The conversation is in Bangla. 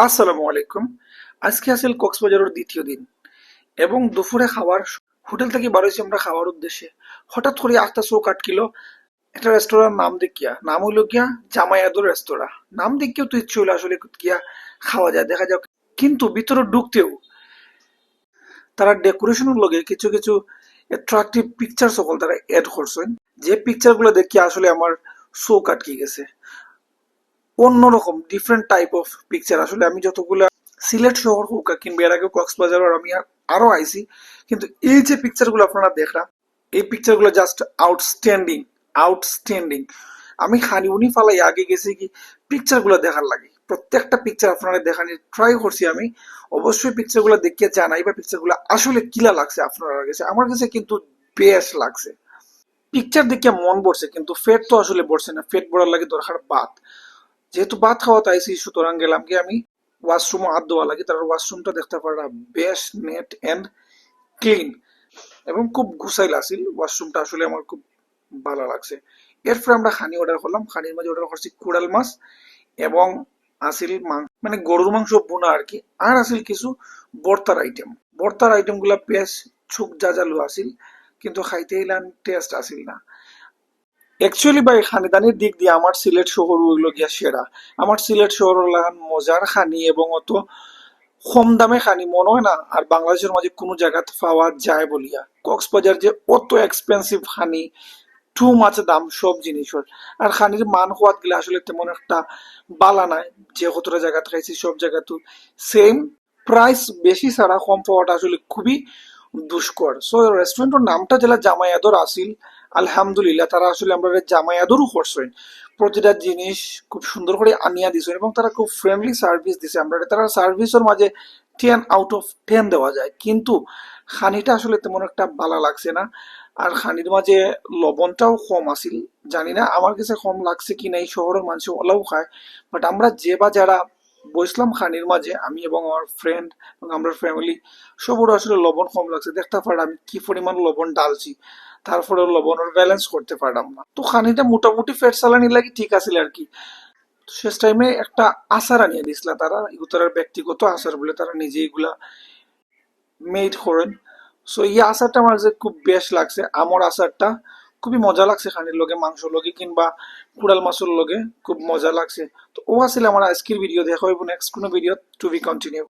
আসসালামু আলাইকুম। আজকে আসল কক্সবাজারের দ্বিতীয় দিন এবং দুপুরে খাবার হোটেল থেকে বারোইছি আমরা খাওয়ার উদ্দেশ্যে। হঠাৎ করে আস্তা চোখ আটকিলো একটা রেস্তোরাঁর নাম দেখিয়া। নাম হইল গিয়া জামায়াদুর রেস্তোরাঁ। নাম দেখিয়াও তো ইচ্ছে হইলো আসলে গিয়া খাওয়া যায়, দেখা যাক। কিন্তু ভিতরে ঢুকতেও তারা ডেকোরেশনের লগে কিছু কিছু অ্যাট্রাকটিভ পিকচার সকল তারা এড করছেন, যে পিকচার গুলো দেখিয়া আসলে আমার চোখ আটকে গেছে। অন্যরকম ডিফারেন্ট টাইপ অফ পিকচার। আসলে আমি যতগুলা সিলেট শহর হোক কিংবা এর আগে কক্সবাজার আমি আরো আইছি, কিন্তু এই যে পিকচার গুলো আপনারা দেখরা, এই পিকচার গুলো জাস্ট আউটস্ট্যান্ডিং। আউটস্ট্যান্ডিং। আমি খানিউনি ফালাই আগে গেছি কি পিকচার গুলো দেখার লাগে। প্রত্যেকটা পিকচার আপনারা দেখানি ট্রাই করছি আমি। অবশ্যই পিকচার গুলো দেখিয়ে জানাই বা পিকচার গুলো আসলে কিলা লাগছে আপনার কাছে। আমার কাছে কিন্তু বেশ লাগছে। পিকচার দেখে মন ভরছে, কিন্তু ফেট তো আসলে ভরছে না। ফেট ভরার লাগে দরকার ভাত। যেহেতু ভাত খাওয়া তাইছি, সুতরাং গেলাম কি আমি ওয়াশরুমে হাত ধোয়া লাগে। তার ওয়াশরুমটা দেখতে পারা বেশ নেট এন্ড ক্লিন এবং খুব গুছাইল আছিল। ওয়াশরুমটা আসলে আমার খুব ভালো লাগছে। এরপরে আমরা খানি অর্ডার করলাম। খানির মাঝে অর্ডার করছি কুড়াল মাছ এবং আসিল মানে গরুর মাংস বোনা আর কি। আর আসিল কিছু ভর্তার আইটেম। ভর্তার আইটেম গুলা বেশ ছুক জাজালো আসিল, কিন্তু খাইতে ইলান টেস্ট আসিল না। অ্যাকচুয়ালি ভাই খানিদানির দিক দিয়ে আমার সিলেট শহর হইল গিয়া সেরা। আমার সিলেট শহর লাগান মজার খানি এবং অত কম দামে খানি মনে হয় না আর বাংলাদেশের মাঝে কোনো জায়গাতে পাওয়া যায় বলিয়া। কক্সবাজার যে অত এক্সপেন্সিভ খানি, টু মাছ দাম সব জিনিসের। আর খানির মান হওয়াত গেলে আসলে তেমন একটা বালা নাই। যে কতটা জায়গাতে খাইছি সব জায়গাতে সেম প্রাইস, বেশি ছাড়া কম পাওয়াটা আসলে খুবই দুষ্কর। সো রেস্টুরেন্টের নামটা যেটা জামায়াদর আসিল, আলহামদুলিল্লাহ তারা আসলে আমরা জামায়াদরও করছেন। প্রতিটা জিনিস খুব সুন্দর করে আনিয়া দিছেন এবং তারা খুব ফ্রেন্ডলি সার্ভিস দিছে। আমরা তারা সার্ভিসের মাঝে 10 আউট অফ 10 দেওয়া যায়, কিন্তু খানিটা আসলে তেমন একটা ভালো লাগছে না। আর খানির মাঝে লবণটাও কম আছিল। জানি না আমার কাছে কম লাগছে কি না, এই শহরের মানুষ ওলাও খায়। বাট আমরা যে বা যারা বসলাম খানির মাঝে, আমি এবং আমার ফ্রেন্ড এবং আমরা ফ্যামিলি, সবুর আসলে লবণ কম লাগছে। দেখতে পারলাম আমি কি পরিমাণ লবণ ডালছি, তারপরে লবণের ব্যালেন্স করতে পারলাম না। তো খানিটা মোটামুটি ফেট সালানি লাগে ঠিক আছিল আর কি। শেষ টাইমে একটা আচার আনিয়ে দিছিল তারা, তার ব্যক্তিগত আচার বলে তারা নিজে এগুলা মেড করেন। সো এই আচারটা আমার যে খুব বেশ লাগছে। আমার আচারটা খুবই মজা লাগছে খানির লগে, মাংস লগে কিংবা কুড়াল মাছের লগে খুব মজা লাগছে। তো ও আসলে আমার আজকের ভিডিও। দেখা হইব নেক্সট কোনো ভিডিও। Two B continue.